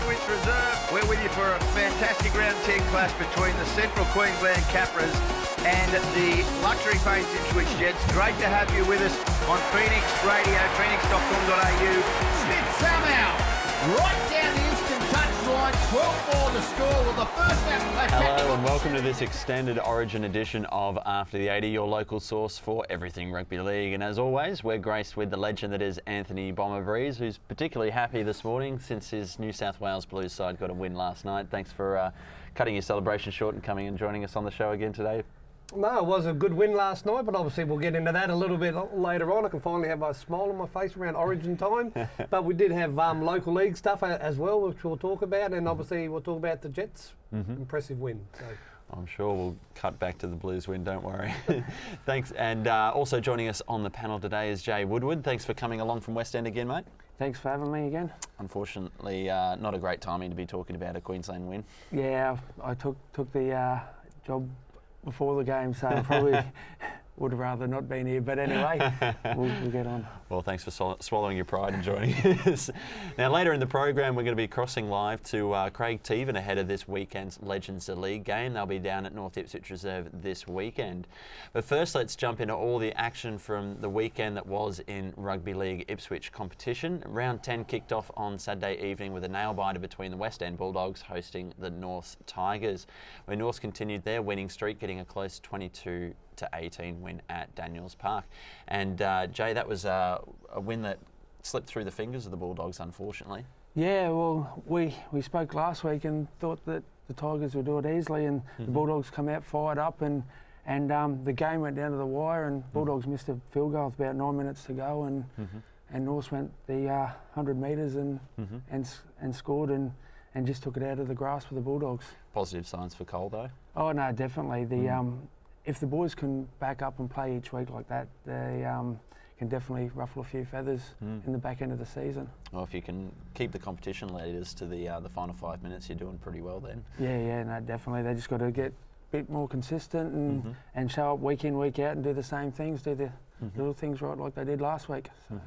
Ipswich Reserve. We're with you for a fantastic round 10 clash between the Central Queensland Capras and the Luxury Paints Ipswich Jets. Great to have you with us on Phoenix Radio, phoenix.com.au. Smith somehow right down the instant touchline, 12-4 the score. Well, the first out. Hello and welcome to this extended Origin edition of After the 80, your local source for everything rugby league. And as always, we're graced with the legend that is Anthony Bomber Breeze, who's particularly happy this morning since his New South Wales Blues side got a win last night. Thanks for cutting your celebration short and coming and joining us on the show again today. No, it was a good win last night, but obviously we'll get into that a little bit later on. I can finally have a smile on my face around Origin time. But we did have local league stuff as well, which we'll talk about, and obviously we'll talk about the Jets' impressive win. So. I'm sure we'll cut back to the Blues win, don't worry. Thanks. And also joining us on the panel today is Jay Woodward. Thanks for coming along from West End again, mate. Thanks for having me again. Unfortunately, not a great timing to be talking about a Queensland win. Yeah, I took the job before the game, so I probably would have rather not been here. But anyway, we'll get on. Well, thanks for swallowing your pride and joining us. Now, later in the program, we're going to be crossing live to Craig Tevan ahead of this weekend's Legends of League game. They'll be down at North Ipswich Reserve this weekend. But first, let's jump into all the action from the weekend that was in Rugby League Ipswich competition. Round 10 kicked off on Saturday evening with a nail-biter between the West End Bulldogs hosting the North Tigers, where North continued their winning streak, getting a close 22-18 win at Daniels Park. And Jay, that was a win that slipped through the fingers of the Bulldogs, unfortunately. Yeah, well, we spoke last week and thought that the Tigers would do it easily, and the Bulldogs come out fired up, and the game went down to the wire, and Bulldogs missed a field goal with about 9 minutes to go, and North went the 100 metres and scored and just took it out of the grasp of the Bulldogs. Positive signs for Cole, though. Oh no, definitely. If the boys can back up and play each week like that, they can definitely ruffle a few feathers in the back end of the season. Well, if you can keep the competition leaders to the final 5 minutes, you're doing pretty well then. Yeah, no, definitely. They just got to get a bit more consistent and show up week in, week out and do the same things, do the little things right like they did last week. So.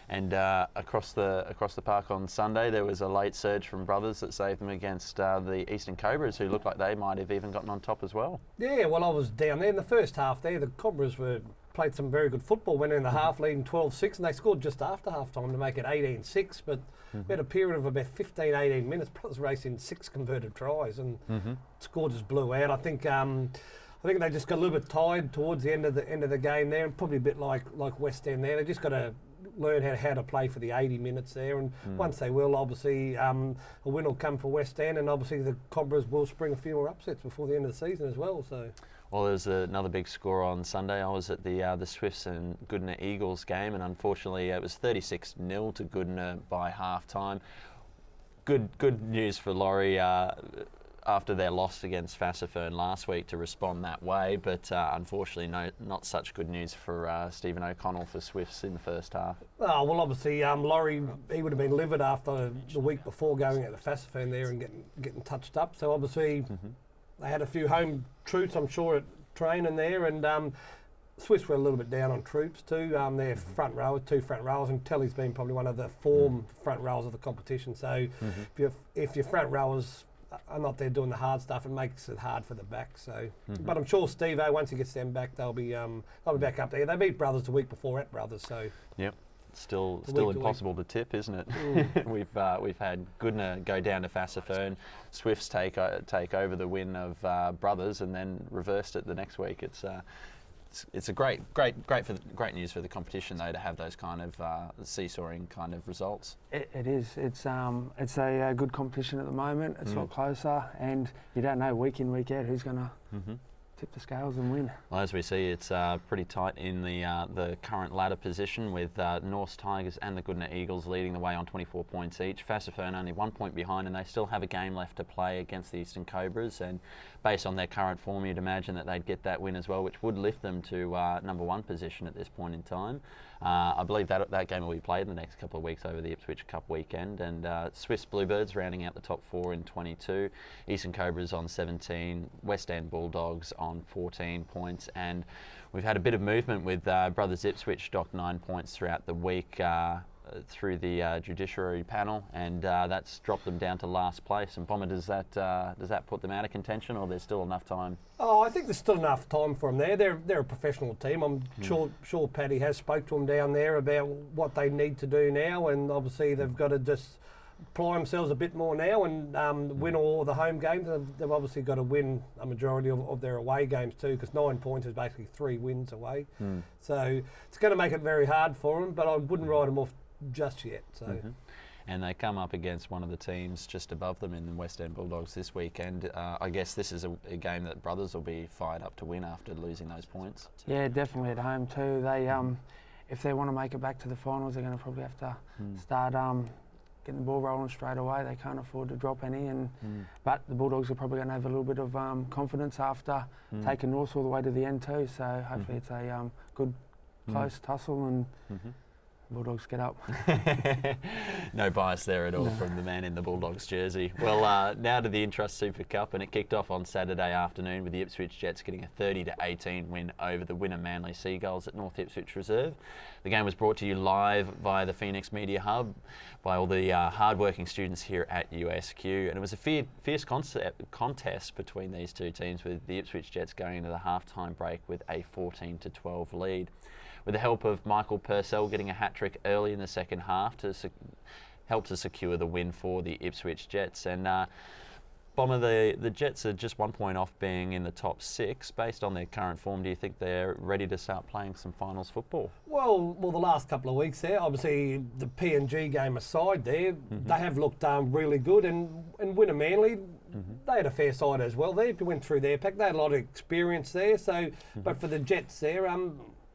And across the park on Sunday, there was a late surge from Brothers that saved them against the Eastern Cobras, who looked like they might have even gotten on top as well. Yeah, well, I was down there in the first half there. The Cobras played some very good football, went in the half leading 12-6, and they scored just after half-time to make it 18-6. But we had a period of about 15-18 minutes. Brothers raced in 6 converted tries, and score just blew out. I think they just got a little bit tired towards the end of the game there, and probably a bit like West End there. They just got to learn how to play for the 80 minutes there, and once they will, obviously a win will come for West End, and obviously the Cobras will spring a few more upsets before the end of the season as well. So. Well, there's another big score on Sunday. I was at the Swifts and Goodna Eagles game, and unfortunately it was 36-0 to Goodna by half-time. Good news for Laurie after their loss against Fassifern last week to respond that way, but unfortunately not such good news for Stephen O'Connell for Swifts in the first half. Oh, well, obviously Laurie, he would have been livid after the week before going at the Fassifern there and getting touched up. So obviously they had a few home troops, I'm sure, at training there, and Swifts were a little bit down on troops too. Their front row, 2 front rows, and Telly's been probably one of the form front rows of the competition. So if your front rowers are not there doing the hard stuff, it makes it hard for the back. So, but I'm sure Steve-O, once he gets them back, they'll be back up there. They beat Brothers the week before at Brothers, so. Yep. Still impossible to tip, isn't it? We've had Goodna go down to Fassifern, Swifts take over the win of Brothers, and then reversed it the next week. It's a great news for the competition though to have those kind of seesawing kind of results. It is. It's a good competition at the moment. It's a lot closer, and you don't know week in, week out who's going to tip the scales and win. Well, as we see, it's pretty tight in the current ladder position, with North Tigers and the Goodna Eagles leading the way on 24 points each. Fassifern only 1 point behind, and they still have a game left to play against the Eastern Cobras, and based on their current form, you'd imagine that they'd get that win as well, which would lift them to number 1 position at this point in time. I believe that game will be played in the next couple of weeks over the Ipswich Cup weekend, and Swiss Bluebirds rounding out the top 4 in 22, Eastern Cobras on 17, West End Bulldogs on 14 points, and we've had a bit of movement with Brothers Ipswich docked 9 points throughout the week. through the judiciary panel, and that's dropped them down to last place. And Bomber, does that put them out of contention, or there's still enough time? Oh, I think there's still enough time for them there. They're a professional team. I'm sure Paddy has spoke to them down there about what they need to do now, and obviously they've got to just apply themselves a bit more now and win all the home games. They've obviously got to win a majority of their away games too, because 9 points is basically 3 wins away. So it's going to make it very hard for them, but I wouldn't write them off just yet. So. And they come up against one of the teams just above them in the West End Bulldogs this weekend. I guess this is a game that Brothers will be fired up to win after losing those points. Yeah, definitely at home too. They, if they want to make it back to the finals, they're going to probably have to start getting the ball rolling straight away. They can't afford to drop any, but the Bulldogs are probably going to have a little bit of confidence after taking North all the way to the end too. So hopefully it's a good, close tussle and Bulldogs get up. No bias there at all from the man in the Bulldogs jersey. Well, now to the Intrust Super Cup, and it kicked off on Saturday afternoon with the Ipswich Jets getting a 30-18 win over the winner Manly Seagulls at North Ipswich Reserve. The game was brought to you live via the Phoenix Media Hub by all the hard-working students here at USQ, and it was a fierce contest between these two teams, with the Ipswich Jets going into the half-time break with a 14-12 lead. With the help of Michael Purcell getting a hat-trick early in the second half to help to secure the win for the Ipswich Jets. And Bomber, the Jets are just 1 point off being in the top 6. Based on their current form, do you think they're ready to start playing some finals football? Well, the last couple of weeks there, obviously the PNG game aside there, they have looked really good, and winner Manly, they had a fair side as well. They went through their pack. They had a lot of experience there. So, but for the Jets there,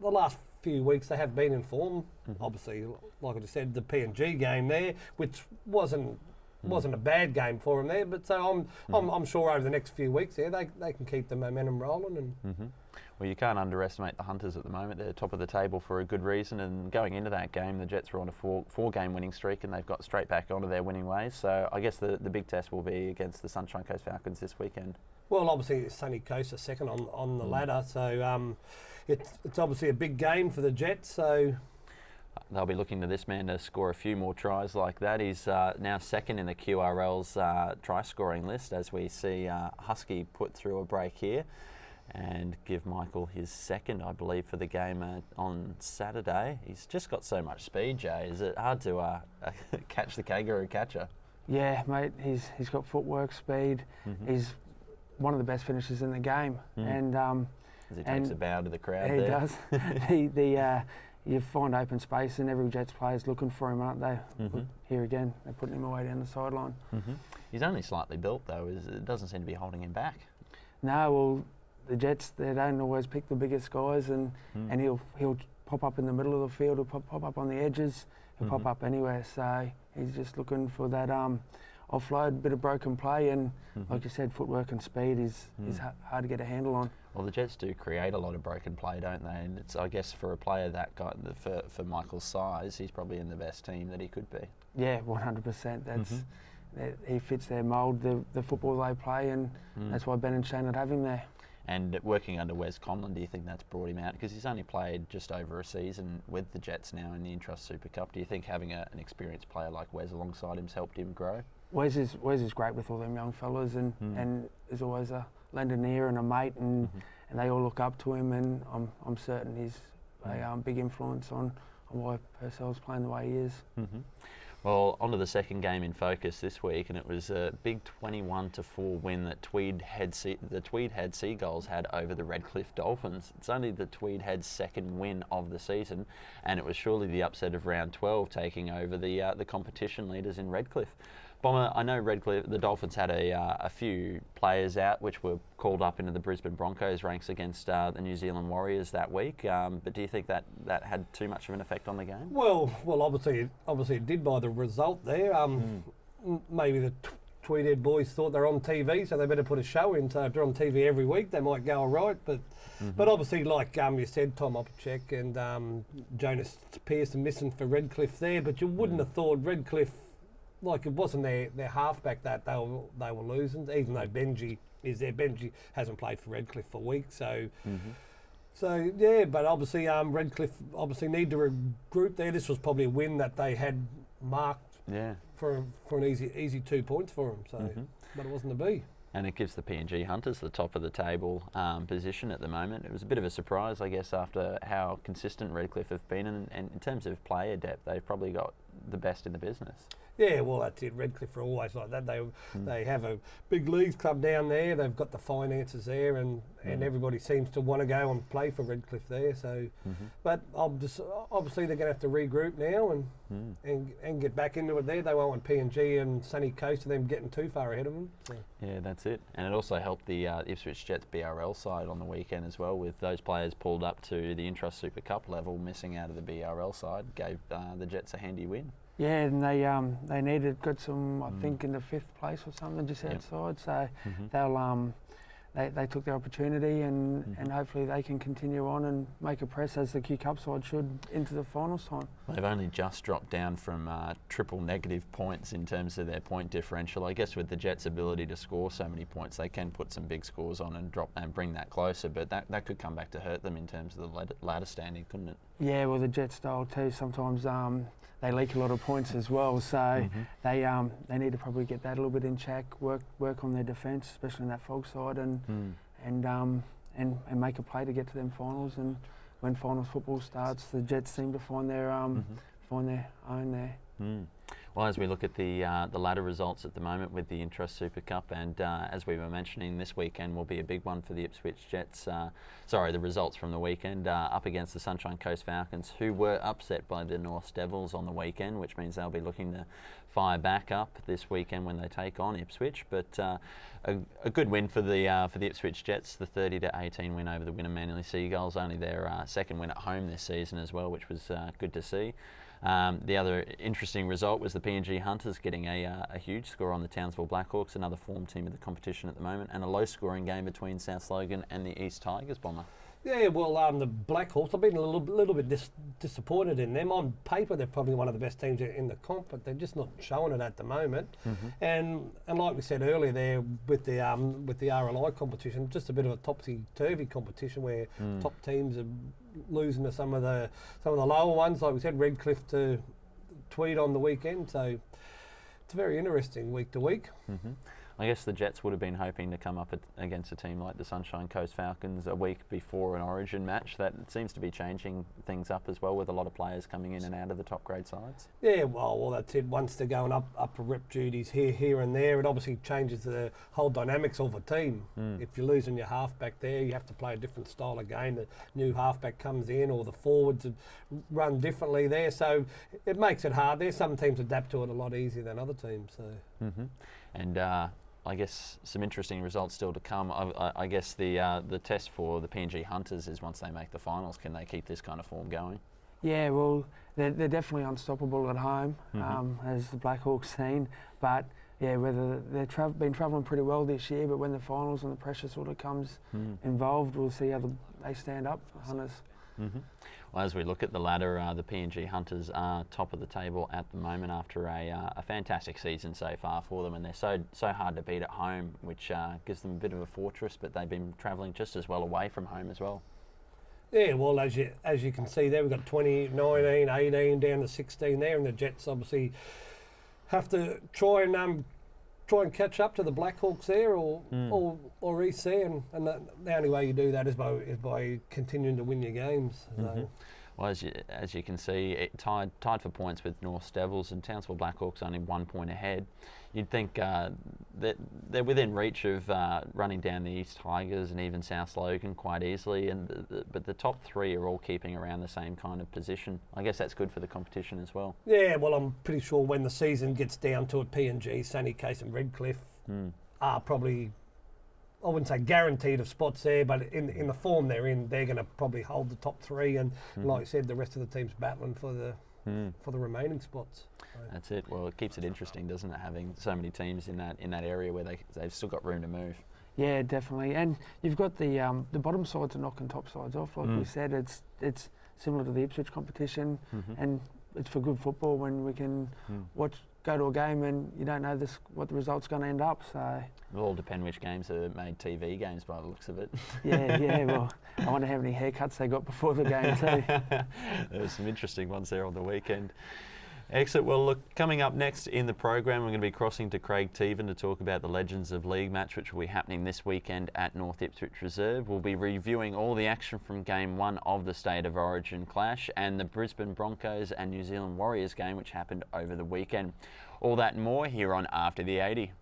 the last few weeks they have been in form. Obviously, like I just said, the PNG game there, which wasn't a bad game for them there. But so I'm sure over the next few weeks there they can keep the momentum rolling. And well, you can't underestimate the Hunters at the moment. They're top of the table for a good reason. And going into that game, the Jets were on a four-game winning streak, and they've got straight back onto their winning ways. So I guess the big test will be against the Sunshine Coast Falcons this weekend. Well, obviously Sunny Coast are second on the ladder, so it's obviously a big game for the Jets. So they'll be looking to this man to score a few more tries like that. He's now second in the QRL's try-scoring list, as we see Husky put through a break here and give Michael his second, I believe, for the game on Saturday. He's just got so much speed, Jay. Is it hard to catch the kangaroo catcher? Yeah, mate. He's got footwork, speed. He's one of the best finishers in the game, and he takes a bow to the crowd. He there. does. You find open space, and every Jets player's looking for him, aren't they? Here again, they're putting him away down the sideline. He's only slightly built, though. It doesn't seem to be holding him back. No, well, the Jets, they don't always pick the biggest guys, and he'll pop up in the middle of the field, he'll pop up on the edges, he'll pop up anywhere. So he's just looking for that offload, bit of broken play, and like you said, footwork and speed is hard to get a handle on. Well, the Jets do create a lot of broken play, don't they? And it's, I guess, for a player that guy, for Michael's size, he's probably in the best team that he could be. Yeah, 100%. He fits their mould, the football they play, and that's why Ben and Shane would have him there. And working under Wes Conlon, do you think that's brought him out? Because he's only played just over a season with the Jets now in the Intrust Super Cup. Do you think having an experienced player like Wes alongside him's helped him grow? Wes is great with all them young fellas, and is always a lend an ear and a mate, and they all look up to him, and I'm certain he's a big influence on why Purcell's playing the way he is. Well, on to the second game in focus this week, and it was a big 21-4 win that the Tweed-Head Seagulls had over the Redcliffe Dolphins. It's only the Tweed-Head's second win of the season, and it was surely the upset of round 12, taking over the competition leaders in Redcliffe. Bomber, I know Redcliffe, the Dolphins had a few players out which were called up into the Brisbane Broncos ranks against the New Zealand Warriors that week. But do you think that had too much of an effect on the game? Well, obviously it did by the result there. Maybe the Tweedhead boys thought they're on TV, so they better put a show in. So if they're on TV every week, they might go all right. But obviously, like you said, Tom Opacek and Jonas Pearson missing for Redcliffe there. But you wouldn't have thought Redcliffe, like it wasn't their halfback that they were losing, even though Benji is there. Benji hasn't played for Redcliffe for weeks, so So yeah, but obviously Redcliffe obviously need to regroup there. This was probably a win that they had marked for an easy 2 points for them. So, but it wasn't to be. And it gives the PNG Hunters the top of the table position at the moment. It was a bit of a surprise, I guess, after how consistent Redcliffe have been, and in terms of player depth, they've probably got the best in the business. Yeah, well, that's it. Redcliffe are always like that. They have a big leagues club down there. They've got the finances there, and everybody seems to want to go and play for Redcliffe there. So, but obviously they're going to have to regroup now and get back into it there. They won't want PNG and Sunny Coast and them getting too far ahead of them. So. Yeah, that's it. And it also helped the Ipswich Jets BRL side on the weekend as well, with those players pulled up to the Intrust Super Cup level, missing out of the BRL side, gave the Jets a handy win. Yeah, and they got some, I think, in the 5th place or something, just outside. So they'll they took their opportunity, and hopefully they can continue on and make a press, as the Q Cup side should, into the finals time. They've only just dropped down from triple negative points in terms of their point differential. I guess with the Jets' ability to score so many points, they can put some big scores on and drop and bring that closer. But that could come back to hurt them in terms of the ladder standing, couldn't it? Yeah, well, the Jets style too. Sometimes they leak a lot of points as well, so they need to probably get that a little bit in check, work on their defence, especially on that Fog side, and make a play to get to them finals. And when finals football starts, the Jets seem to find their own there. Well, as we look at the ladder results at the moment with the Intrust Super Cup, and as we were mentioning, this weekend will be a big one for the Ipswich Jets. The results from the weekend up against the Sunshine Coast Falcons, who were upset by the North Devils on the weekend, which means they'll be looking to fire back up this weekend when they take on Ipswich. But a good win for the Ipswich Jets, the 30-18 win over the Manly Seagulls, only their second win at home this season as well, which was good to see. The other interesting result was the PNG Hunters getting a huge score on the Townsville Blackhawks, another form team of the competition at the moment, and a low-scoring game between South Logan and the East Tigers, Bomber. Yeah, well, the Blackhawks, I've been a little bit disappointed in them. On paper, they're probably one of the best teams in the comp, but they're just not showing it at the moment. And like we said earlier, there with the RLI competition, just a bit of a topsy-turvy competition where top teams are losing to some of the lower ones. Like we said, Redcliffe to Tweed on the weekend, so it's very interesting week to week. I guess the Jets would have been hoping to come up against a team like the Sunshine Coast Falcons a week before an Origin match. That seems to be changing things up as well, with a lot of players coming in and out of the top grade sides. Yeah, well, that's it. Once they're going up for rep duties here and there, it obviously changes the whole dynamics of a team. If you're losing your halfback there, you have to play a different style of game. The new halfback comes in, or the forwards run differently there, so it makes it hard. There's some teams adapt to it a lot easier than other teams. So. And I guess some interesting results still to come. I guess the test for the PNG Hunters is, once they make the finals, can they keep this kind of form going? Yeah, well, they're definitely unstoppable at home, as the Blackhawks seen. But yeah, whether they've been travelling pretty well this year, but when the finals and the pressure sort of comes involved, we'll see how they stand up, Hunters. Well, as we look at the ladder, the PNG Hunters are top of the table at the moment after a fantastic season so far for them, and they're so hard to beat at home, which gives them a bit of a fortress, but they've been travelling just as well away from home as well. Yeah, well, as you can see there, we've got 20, 19, 18 down to 16 there, and the Jets obviously have to try and catch up to the Blackhawks there, or East there, and the only way you do that is by continuing to win your games. So. Well, as you can see, it tied for points with North Devils, and Townsville Blackhawks only 1 point ahead. You'd think that they're within reach of running down the East Tigers and even South Logan quite easily, but the top three are all keeping around the same kind of position. I guess that's good for the competition as well. Yeah, well, I'm pretty sure when the season gets down to it, PNG, Sunny Coast and Redcliffe are probably, I wouldn't say guaranteed of spots there, but in the form they're in, they're going to probably hold the top three, and like I said, the rest of the team's battling for the remaining spots. That's it. Well, it keeps it interesting, doesn't it, having so many teams in that area where they've still got room to move. Yeah, definitely. And you've got the bottom sides are knocking top sides off. Like we said, it's similar to the Ipswich competition, and it's for good football when we can watch go to a game and you don't know what the result's going to end up. So It'll all depend which games are made TV games by the looks of it. yeah. Well, I wonder how many haircuts they got before the game too. There's some interesting ones there on the weekend. Excellent. Well, look, coming up next in the program, we're going to be crossing to Craig Teven to talk about the Legends of League match, which will be happening this weekend at North Ipswich Reserve. We'll be reviewing all the action from Game 1 of the State of Origin clash and the Brisbane Broncos and New Zealand Warriors game, which happened over the weekend. All that and more here on After the 80.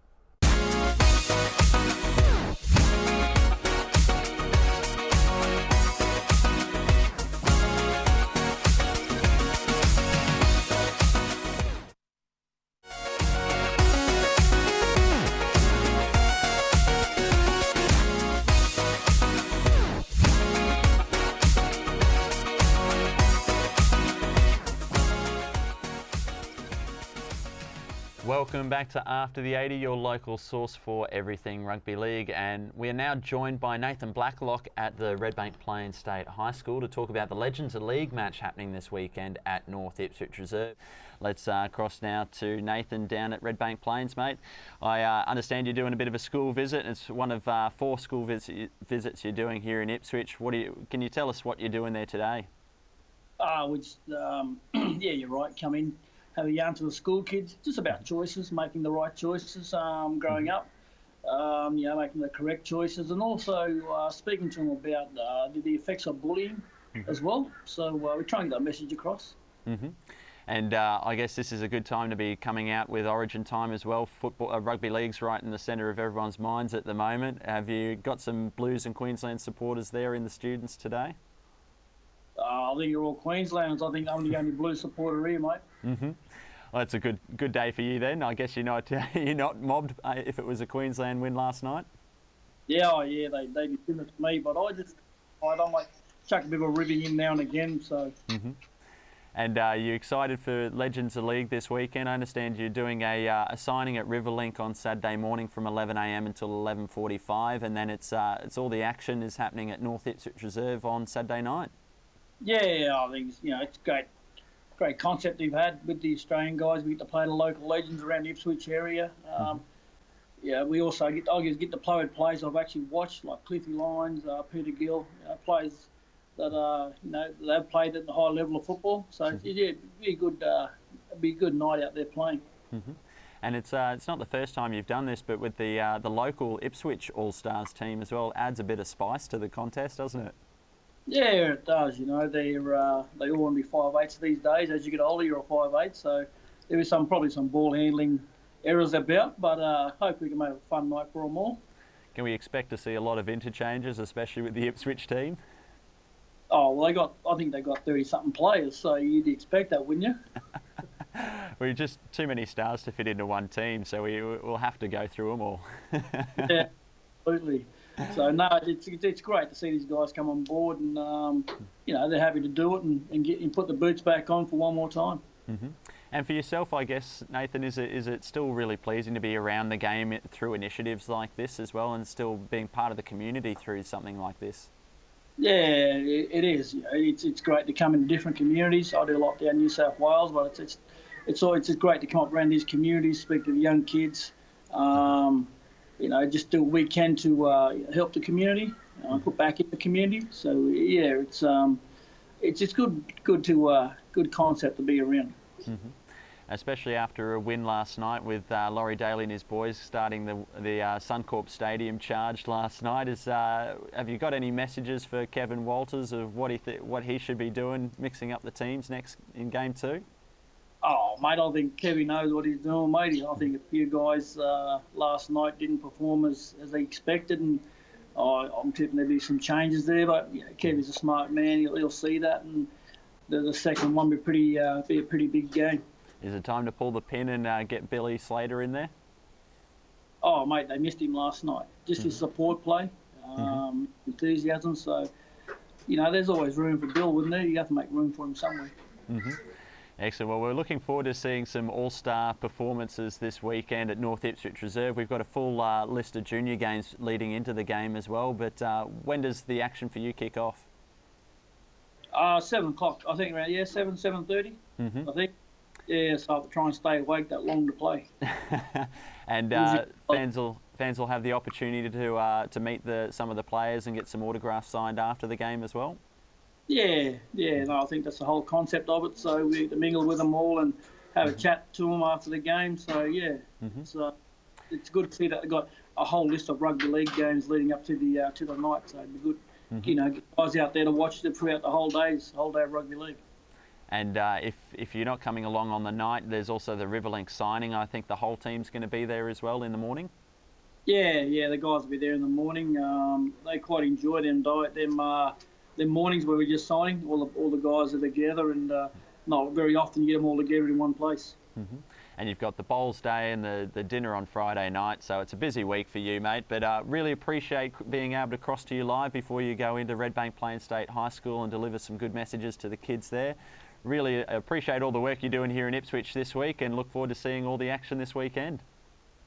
Welcome back to After the 80, your local source for everything rugby league, and we are now joined by Nathan Blacklock at the Redbank Plains State High School to talk about the Legends of League match happening this weekend at North Ipswich Reserve. Let's cross now to Nathan down at Redbank Plains, mate. I understand you're doing a bit of a school visit. It's one of 4 school visits you're doing here in Ipswich. Can you tell us what you're doing there today? Yeah, you're right. Come in, have a yarn to the school kids, just about choices, making the right choices growing up, making the correct choices, and also speaking to them about the effects of bullying as well. So we're trying to get that message across. And I guess this is a good time to be coming out with Origin time as well. Football, rugby league's right in the centre of everyone's minds at the moment. Have you got some Blues and Queensland supporters there in the students today? I think you're all Queenslanders. I think I'm the only Blue supporter here, mate. Well, it's a good day for you then. I guess you're not mobbed if it was a Queensland win last night. Yeah, they did it to me, but I don't like chuck a bit of a ribbing in now and again. So. And are you excited for Legends of League this weekend? I understand you're doing a signing at Riverlink on Saturday morning from 11 a.m. until 11:45, and then it's all the action is happening at North Ipswich Reserve on Saturday night. Yeah, I think it's great concept they've had with the Australian guys. We get to play the local legends around the Ipswich area. We also get to play with players I've actually watched, like Cliffy Lyons, Peter Gill, players that they've played at the high level of football. So it'd be a good night out there playing. And it's not the first time you've done this, but with the local Ipswich All Stars team as well, adds a bit of spice to the contest, doesn't it? Yeah, it does. They all want to be 5'8" these days. As you get older, you're a 5'8", so there is probably some ball handling errors about, but hope we can make a fun night for them all. Can we expect to see a lot of interchanges, especially with the Ipswich team? Oh well, I think they got 30-something players, so you'd expect that, wouldn't you? We're just too many stars to fit into one team, so we'll have to go through them all. Yeah, absolutely. So no, it's great to see these guys come on board, and they're happy to do it and put the boots back on for one more time. And for yourself, I guess, Nathan, is it still really pleasing to be around the game through initiatives like this as well, and still being part of the community through something like this? Yeah, it is. It's great to come into different communities. I do a lot down New South Wales, but it's great to come up around these communities, speak to the young kids. Just do what we can to help the community, put back in the community. So yeah, it's just good concept to be around. Especially after a win last night with Laurie Daly and his boys starting the Suncorp Stadium charge last night. Have you got any messages for Kevin Walters of what he should be doing, mixing up the teams next in Game 2? Oh, mate, I think Kevin knows what he's doing, mate. I think a few guys last night didn't perform as they expected, and I'm tipping there'll be some changes there. But Kevin's a smart man; he'll see that, and the second one will be a pretty big game. Is it time to pull the pin and get Billy Slater in there? Oh, mate, they missed him last night. Just his support play, enthusiasm. So, there's always room for Bill, wouldn't there? You have to make room for him somewhere. Excellent. Well, we're looking forward to seeing some all-star performances this weekend at North Ipswich Reserve. We've got a full list of junior games leading into the game as well, but when does the action for you kick off? 7 o'clock, I think, around 7:30. I think. Yeah, so I have to try and stay awake that long to play. And fans will have the opportunity to meet some of the players and get some autographs signed after the game as well. Yeah, no, I think that's the whole concept of it. So we get to mingle with them all and have a chat to them after the game. So yeah, it's good to see that they've got a whole list of rugby league games leading up to the night. So it'd be good, get guys out there to watch them throughout the whole day of rugby league. And if you're not coming along on the night, there's also the Riverlink signing. I think the whole team's going to be there as well in the morning. Yeah, the guys will be there in the morning. They quite enjoy them mornings where we're just signing. All the guys are together, and not very often you get them all together in one place. And you've got the bowls day and the dinner on Friday night, so it's a busy week for you, mate. But really appreciate being able to cross to you live before you go into Redbank Plains State High School and deliver some good messages to the kids there. Really appreciate all the work you're doing here in Ipswich this week, and look forward to seeing all the action this weekend.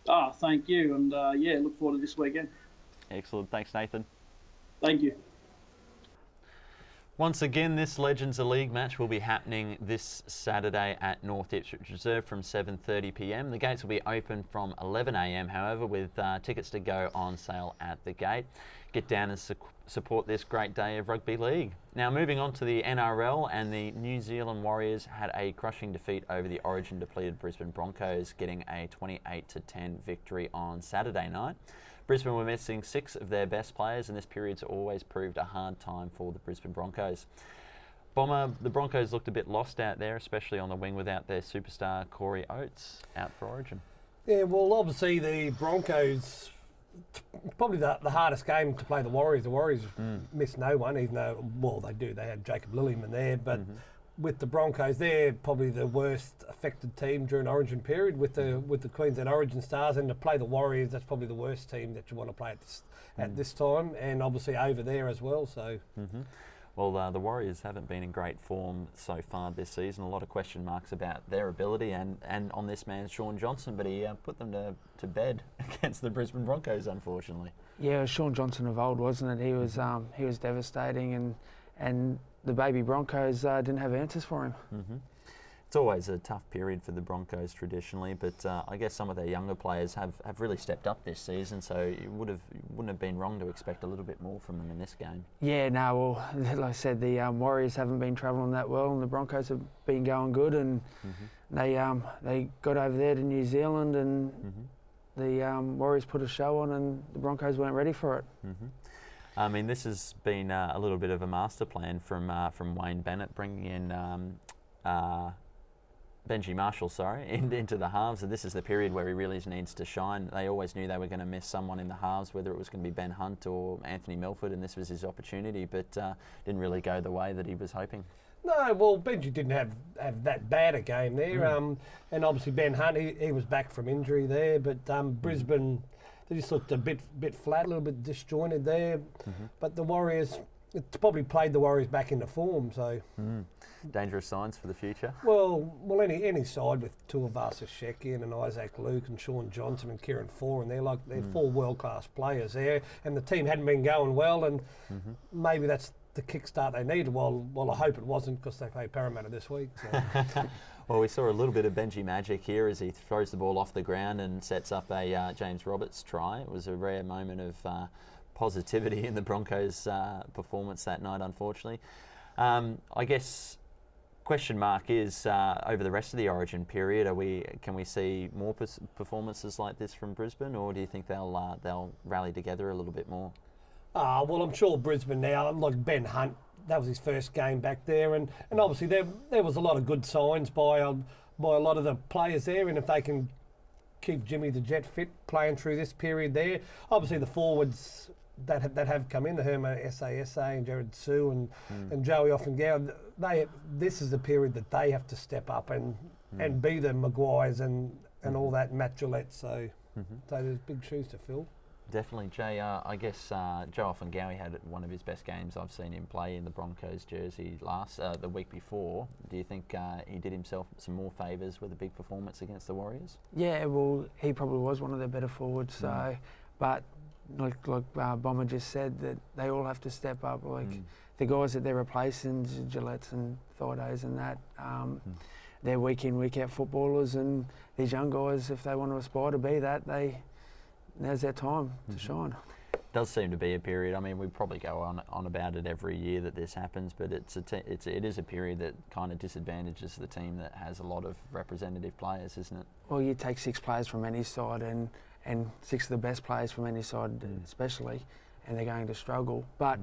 Thank you, and look forward to this weekend. Excellent. Thanks, Nathan. Thank you. Once again, this Legends of League match will be happening this Saturday at North Ipswich Reserve from 7:30 p.m. The gates will be open from 11 a.m, however, with tickets to go on sale at the gate. Get down and support this great day of rugby league. Now, moving on to the NRL, and the New Zealand Warriors had a crushing defeat over the Origin-depleted Brisbane Broncos, getting a 28-10 victory on Saturday night. Brisbane were missing 6 of their best players, and this period's always proved a hard time for the Brisbane Broncos. Bomber, the Broncos looked a bit lost out there, especially on the wing without their superstar Corey Oates out for Origin. Yeah, well, obviously the Broncos, probably the hardest game to play the Warriors. The Warriors missed no one, even though, well, they do. They had Jacob Lillyman there, but with the Broncos, they're probably the worst affected team during Origin period with the Queensland Origin Stars, and to play the Warriors, that's probably the worst team that you want to play at this time, and obviously over there as well. So. Well, the Warriors haven't been in great form so far this season. A lot of question marks about their ability and on this man, Sean Johnson, but he put them to bed against the Brisbane Broncos, unfortunately. Yeah, it was Sean Johnson of old, wasn't it? He was devastating, and the baby Broncos didn't have answers for him. It's always a tough period for the Broncos traditionally, but I guess some of their younger players have really stepped up this season, so you wouldn't have been wrong to expect a little bit more from them in this game. Yeah, no, well, like I said, the Warriors haven't been travelling that well, and the Broncos have been going good, and they got over there to New Zealand, and the Warriors put a show on, and the Broncos weren't ready for it. I mean, this has been a little bit of a master plan from Wayne Bennett, bringing in Benji Marshall, into the halves, and this is the period where he really needs to shine. They always knew they were going to miss someone in the halves, whether it was going to be Ben Hunt or Anthony Milford, and this was his opportunity, but didn't really go the way that he was hoping. No, well, Benji didn't have that bad a game there, and obviously Ben Hunt, he was back from injury there, but Brisbane, they just looked a bit flat, a little bit disjointed there, but the Warriors, it's probably played the Warriors back into form, so... Dangerous signs for the future? Well, any side with Tuivasa-Sheck and Isaac Luke and Sean Johnson and Kieran Foran, they're 4 world-class players there, and the team hadn't been going well, and maybe that's the kickstart they needed. Well, I hope it wasn't, because they play Parramatta this week. So. Well, we saw a little bit of Benji magic here as he throws the ball off the ground and sets up a James Roberts try. It was a rare moment of positivity in the Broncos' performance that night, unfortunately. I guess... Question mark is over the rest of the Origin period. Can we see more performances like this from Brisbane, or do you think they'll rally together a little bit more? Well, I'm sure Brisbane now. Like Ben Hunt, that was his first game back there, and obviously there was a lot of good signs by a lot of the players there, and if they can keep Jimmy the Jet fit playing through this period there, obviously the forwards that have come in, the Herman Sa and Jared Sue and Joey Offengow, this is the period that they have to step up and be the Maguires and all that, Matt Gillette, so there's big shoes to fill. Definitely, Jay. I guess Joe Offengow had one of his best games I've seen him play in the Broncos jersey the week before. Do you think he did himself some more favours with a big performance against the Warriors? Yeah, well, he probably was one of their better forwards, so, but Bomber just said, that they all have to step up. The guys that they're replacing, Gillettes and Thaidays and that, they're week in, week out footballers, and these young guys, if they want to aspire to be that, now's their time to shine. Does seem to be a period. I mean, we probably go on about it every year that this happens, but it is a period that kind of disadvantages the team that has a lot of representative players, isn't it? Well, you take 6 players from any side and 6 of the best players from any side especially, and they're going to struggle. But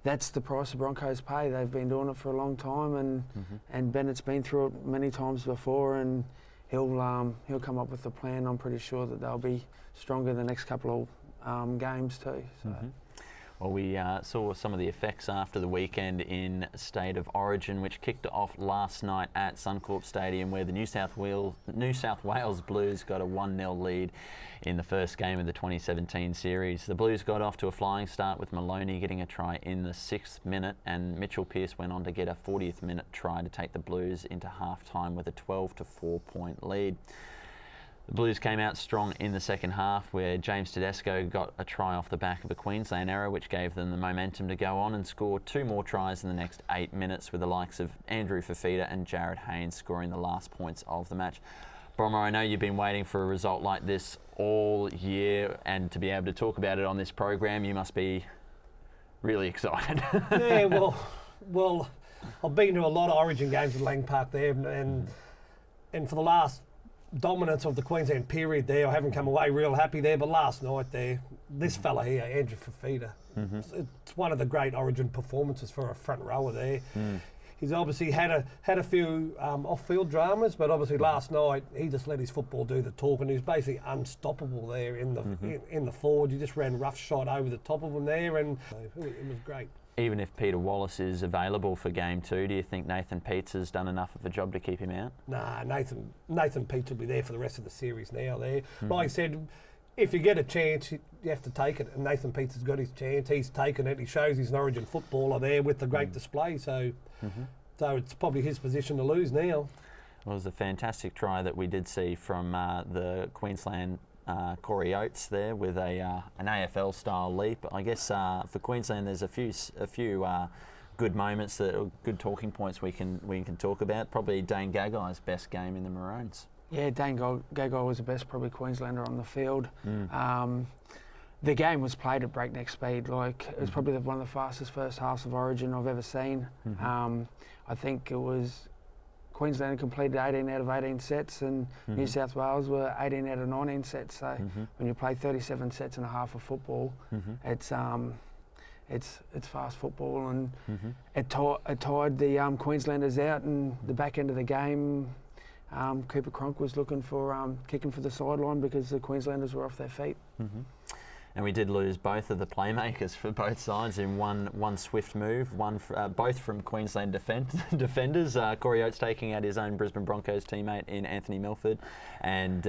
that's the price the Broncos pay. They've been doing it for a long time, and Bennett's been through it many times before, and he'll come up with a plan. I'm pretty sure that they'll be stronger the next couple of games too. So. Well, we saw some of the effects after the weekend in State of Origin, which kicked off last night at Suncorp Stadium, where the New South Wales Blues got a 1-0 lead in the first game of the 2017 series. The Blues got off to a flying start, with Maloney getting a try in the 6th minute, and Mitchell Pearce went on to get a 40th minute try to take the Blues into half-time with a 12-4 point lead. The Blues came out strong in the second half, where James Tedesco got a try off the back of a Queensland error, which gave them the momentum to go on and score 2 more tries in the next 8 minutes, with the likes of Andrew Fafita and Jared Haynes scoring the last points of the match. Bomber, I know you've been waiting for a result like this all year, and to be able to talk about it on this program, you must be really excited. Yeah, well, I've been to a lot of Origin games at Lang Park there, and for the last dominance of the Queensland period there, I haven't come away real happy there, but last night there, this fella here, Andrew Fafita, it's one of the great Origin performances for a front rower there. He's obviously had a few off-field dramas, but obviously last night he just let his football do the talking. He was basically unstoppable there in the forward. You just ran roughshod over the top of him there, and it was great. Even if Peter Wallace is available for Game 2, do you think Nathan Peets has done enough of a job to keep him out? Nah, Nathan Peets will be there for the rest of the series now there. Like I said, if you get a chance, you have to take it, and Nathan Peets has got his chance. He's taken it. He shows he's an Origin footballer there with the great display, so it's probably his position to lose now. Well, it was a fantastic try that we did see from the Queensland Corey Oates there with an AFL-style leap. I guess for Queensland, there's a few good moments, that are good talking points we can talk about. Probably Dane Gagai's best game in the Maroons. Yeah, Dane Gagai was the best probably Queenslander on the field. The game was played at breakneck speed. It was probably one of the fastest first halves of Origin I've ever seen. I think it was Queensland completed 18 out of 18 sets, and New South Wales were 18 out of 19 sets. So when you play 37 sets and a half of football, it's fast football, and it tired the Queenslanders out. And the back end of the game, Cooper Cronk was looking for kicking for the sideline because the Queenslanders were off their feet. And we did lose both of the playmakers for both sides in one swift move, both from Queensland defenders. Corey Oates taking out his own Brisbane Broncos teammate in Anthony Milford, and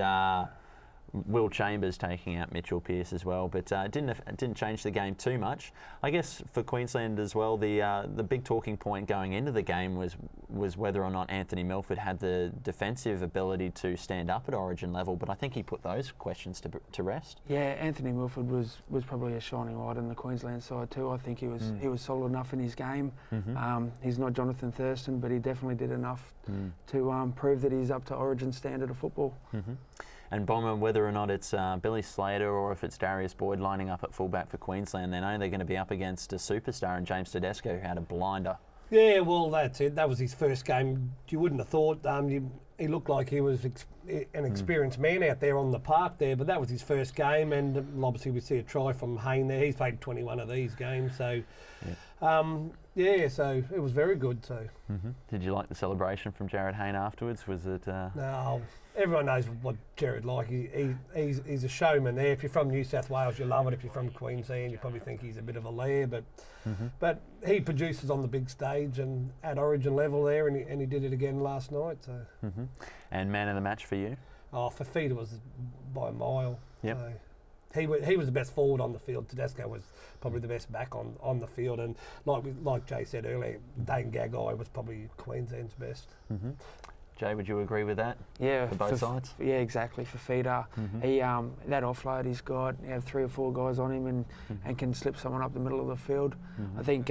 Will Chambers taking out Mitchell Pearce as well, but didn't change the game too much. I guess for Queensland as well, the big talking point going into the game was whether or not Anthony Milford had the defensive ability to stand up at Origin level, but I think he put those questions to rest. Yeah, Anthony Milford was probably a shining light on the Queensland side too. I think he was solid enough in his game. He's not Jonathan Thurston, but he definitely did enough to prove that he's up to Origin standard of football. And Bomber, whether or not it's Billy Slater or if it's Darius Boyd lining up at fullback for Queensland, they know they're going to be up against a superstar in James Tedesco, who had a blinder. Yeah, well, that's it. That was his first game. You wouldn't have thought. He looked like he was an experienced man out there on the park there, but that was his first game, and obviously we see a try from Hayne there. He's played 21 of these games, so so it was very good. So, Did you like the celebration from Jared Hayne afterwards? Was it? No, everyone knows what Jared like. He's a showman there. If you're from New South Wales, you love it. If you're from Queensland, you probably think he's a bit of a lair, but he produces on the big stage and at Origin level there, and he did it again last night. So. And man of the match for you? Oh, Fafita was by a mile. Yep. So he was the best forward on the field. Tedesco was probably the best back on the field, and like Jay said earlier, Dane Gagai was probably Queensland's best. Jay, would you agree with that? Yeah, For both sides? Yeah, exactly. For Feeder, he that offload he's got, you have 3 or 4 guys on him and can slip someone up the middle of the field. I think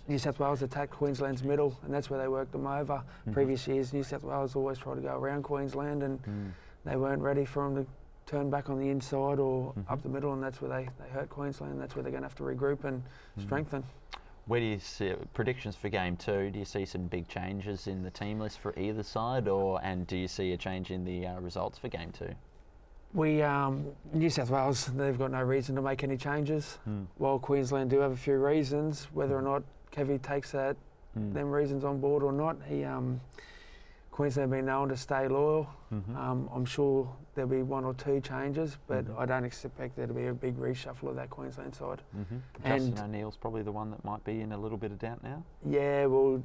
New South Wales attacked Queensland's middle, and that's where they worked them over. Previous years, New South Wales always tried to go around Queensland, and they weren't ready for them to turn back on the inside or up the middle, and that's where they hurt Queensland. That's where they're going to have to regroup and strengthen. Where do you see predictions for Game 2? Do you see some big changes in the team list for either side, and do you see a change in the results for Game 2? New South Wales, they've got no reason to make any changes, while Queensland do have a few reasons. Whether or not Kevy takes them reasons on board or not, Queensland have been known to stay loyal. I'm sure there'll be 1 or 2 changes, but I don't expect there to be a big reshuffle of that Queensland side. Justin O'Neill's probably the one that might be in a little bit of doubt now. Yeah, well,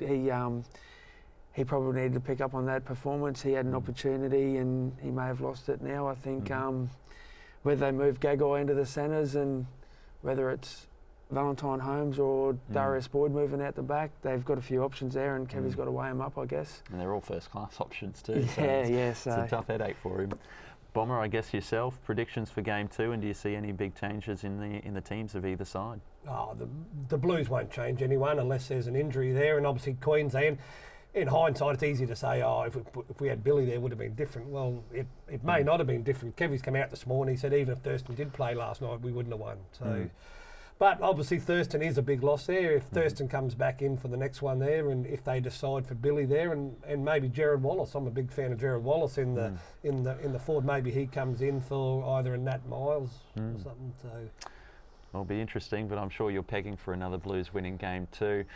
he probably needed to pick up on that performance. He had an opportunity and he may have lost it now. I think whether they move Gagai into the centres and whether it's Valentine Holmes or Darius Boyd moving out the back, they've got a few options there, and Kevy's got to weigh them up, I guess. And they're all first-class options too. Yeah, so it's a tough headache for him. Bomber, I guess yourself, predictions for Game 2, and do you see any big changes in the teams of either side? Oh, the Blues won't change anyone unless there's an injury there, and obviously Queensland. In hindsight, it's easy to say, if we had Billy there, it would have been different. Well, it may not have been different. Kevy's come out this morning. He said even if Thurston did play last night, we wouldn't have won. So. But obviously Thurston is a big loss there. If Thurston comes back in for the next one there, and if they decide for Billy there, and maybe Jared Wallace, I'm a big fan of Jared Wallace in the forward. Maybe he comes in for either a Nat Miles or something. So it'll be interesting, but I'm sure you're pegging for another Blues winning Game 2.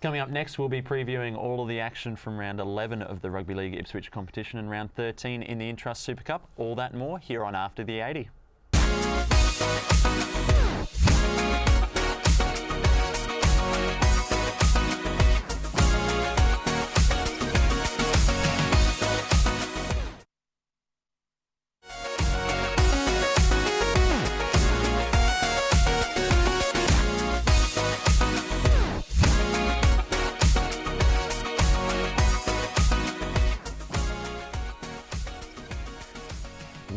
Coming up next, we'll be previewing all of the action from round 11 of the Rugby League Ipswich competition and round 13 in the Intrust Super Cup. All that and more here on After the 80.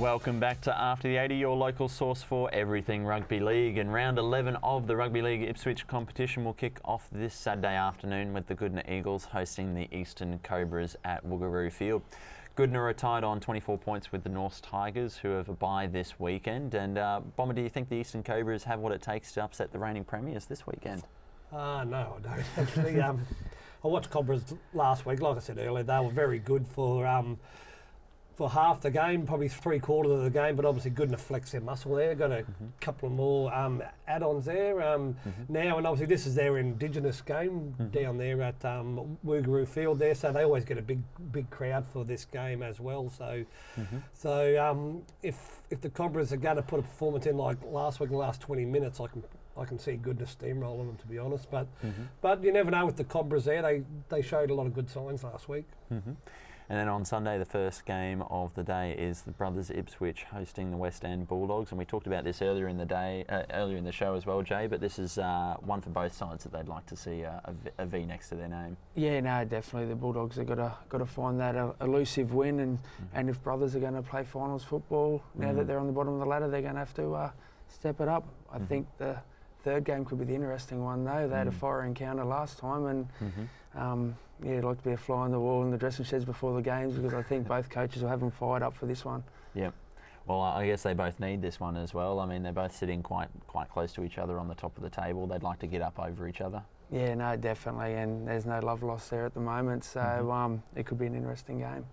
Welcome back to After the 80, your local source for everything rugby league. And round 11 of the Rugby League Ipswich competition will kick off this Saturday afternoon with the Goodna Eagles hosting the Eastern Cobras at Woogaroo Field. Goodna are tied on 24 points with the North Tigers, who have a bye this weekend. And Bomber, do you think the Eastern Cobras have what it takes to upset the reigning premiers this weekend? No, I don't actually. I watched Cobras last week. Like I said earlier, they were very good for half the game, probably 3/4 of the game, but obviously good to flex their muscle there. Got a couple of more add-ons there now, and obviously this is their Indigenous game down there at Woogaroo Field there, so they always get a big crowd for this game as well. So, if the Cobras are going to put a performance in like last week, in the last 20 minutes, I can see Goodness steamrolling them, to be honest. But you never know with the Cobras there. They showed a lot of good signs last week. And then on Sunday, the first game of the day is the Brothers Ipswich hosting the West End Bulldogs. And we talked about this earlier in the show as well, Jay. But this is one for both sides that they'd like to see a V next to their name. Yeah, no, definitely. The Bulldogs have got to find that elusive win. And if Brothers are going to play finals football, now that they're on the bottom of the ladder, they're going to have to step it up. I think the third game could be the interesting one, though. They had a fire encounter last time, and it'd like to be a fly on the wall in the dressing sheds before the games, because I think both coaches will have them fired up for this one. Yeah. Well, I guess they both need this one as well. I mean, they're both sitting quite close to each other on the top of the table. They'd like to get up over each other. Yeah, no, definitely, and there's no love lost there at the moment, so it could be an interesting game.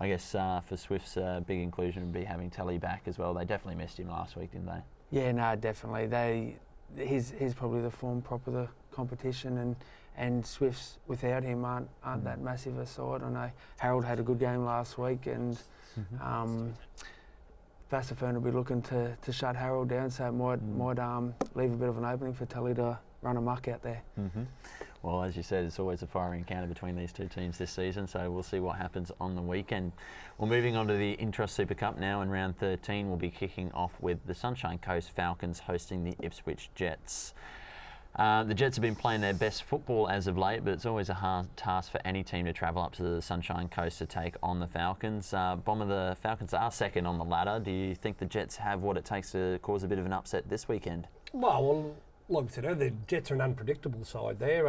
I guess for Swift's big inclusion would be having Telly back as well. They definitely missed him last week, didn't they? Yeah, no, definitely. He's probably the form prop of the competition, and Swifts without him aren't that massive a side. I know Harold had a good game last week, and Vassafern will be looking to shut Harold down, so it might leave a bit of an opening for Tully to run amok out there. Well, as you said, it's always a fiery encounter between these two teams this season, so we'll see what happens on the weekend. Well, moving on to the Intrust Super Cup now, in round 13 we'll be kicking off with the Sunshine Coast Falcons hosting the Ipswich Jets. The Jets have been playing their best football as of late, but it's always a hard task for any team to travel up to the Sunshine Coast to take on the Falcons. Bomber, the Falcons are second on the ladder. Do you think the Jets have what it takes to cause a bit of an upset this weekend? Well, like I said, the Jets are an unpredictable side there.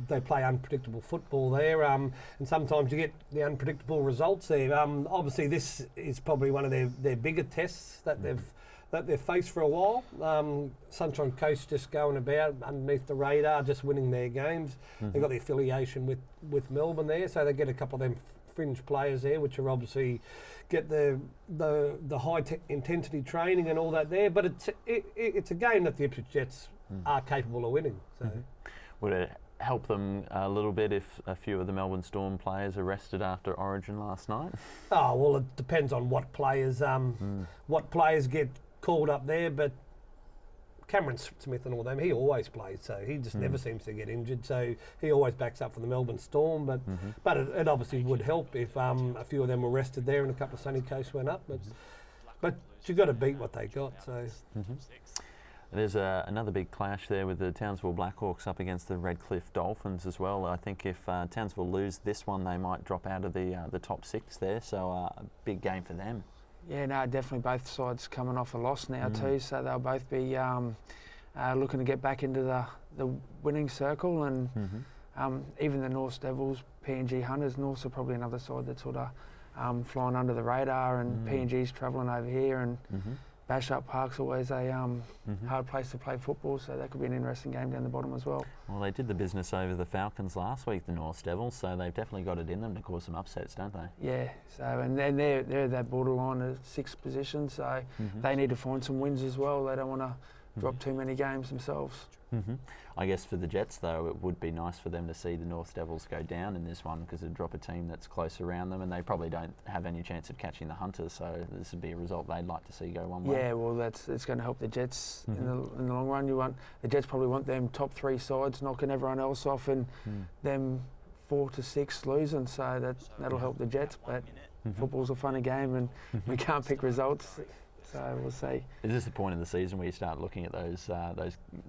They play unpredictable football there, and sometimes you get the unpredictable results there. Obviously, this is probably one of their bigger tests that they've faced for a while. Sunshine Coast just going about underneath the radar, just winning their games. They've got the affiliation with Melbourne there, so they get a couple of them fringe players there, which are obviously get the high intensity training and all that there. But it's a game that the Ipswich Jets are capable of winning. So. Would it help them a little bit if a few of the Melbourne Storm players are rested after Origin last night? Oh well, it depends on what players get called up there, but Cameron Smith and all them, he always plays, so he just never seems to get injured, so he always backs up for the Melbourne Storm, but it obviously would help if a few of them were rested there and a couple of Sunny Coast went up, but you've got to beat what they got. So There's another big clash there with the Townsville Blackhawks up against the Redcliffe Dolphins as well. I think if Townsville lose this one, they might drop out of the top 6 there, so a big game for them. Yeah, no, definitely both sides coming off a loss now too, so they'll both be looking to get back into the winning circle, and even the North Devils, PNG Hunters, Norths are probably another side that's sort of flying under the radar, and PNG's travelling over here, and Bashup Park's always a hard place to play football, so that could be an interesting game down the bottom as well. Well, they did the business over the Falcons last week, the North Devils, so they've definitely got it in them to cause some upsets, don't they? Yeah, so and then they're that borderline of 6th position, so they need to find some wins as well. They don't want to drop too many games themselves. I guess for the Jets, though, it would be nice for them to see the North Devils go down in this one, because it'd drop a team that's close around them, and they probably don't have any chance of catching the Hunters, so this would be a result they'd like to see go one way. Yeah, well, it's going to help the Jets in the long run. The Jets probably want them top 3 sides knocking everyone else off, and them 4 to 6 losing, so that'll help the Jets. But football's a funny game, and we can't pick results. So we'll see. Is this the point of the season where you start looking at those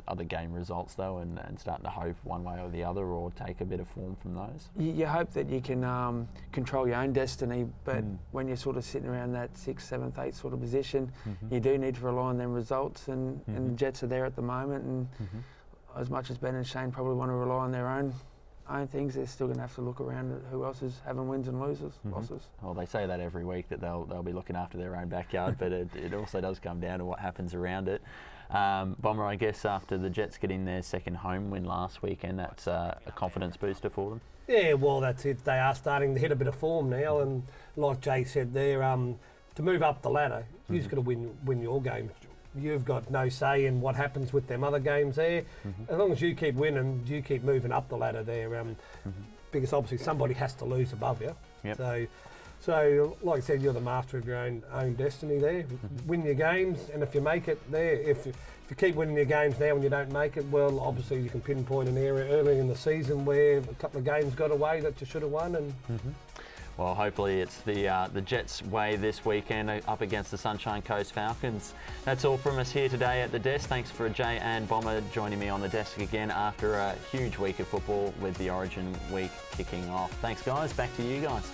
other game results, though, and starting to hope one way or the other, or take a bit of form from those? You hope that you can control your own destiny, but when you're sort of sitting around that 6th, 7th, 8th sort of position, you do need to rely on them results, and the Jets are there at the moment, and as much as Ben and Shane probably want to rely on their own things, they're still going to have to look around at who else is having wins and losses, losses. Well, they say that every week, that they'll be looking after their own backyard, but it also does come down to what happens around it. Bomber, I guess after the Jets getting their second home win last weekend, that's a confidence booster for them? Yeah, well, that's it. They are starting to hit a bit of form now, and like Jay said there, to move up the ladder, you've just got to win your game. You've got no say in what happens with them other games there. As long as you keep winning, you keep moving up the ladder there. Because obviously somebody has to lose above you. So like I said, you're the master of your own destiny there. Win your games, and if you make it there, if you keep winning your games now and you don't make it, well, obviously you can pinpoint an area early in the season where a couple of games got away that you should have won. And well, hopefully it's the Jets' way this weekend up against the Sunshine Coast Falcons. That's all from us here today at the desk. Thanks for Jay and Bomber joining me on the desk again after a huge week of football with the Origin week kicking off. Thanks, guys. Back to you guys.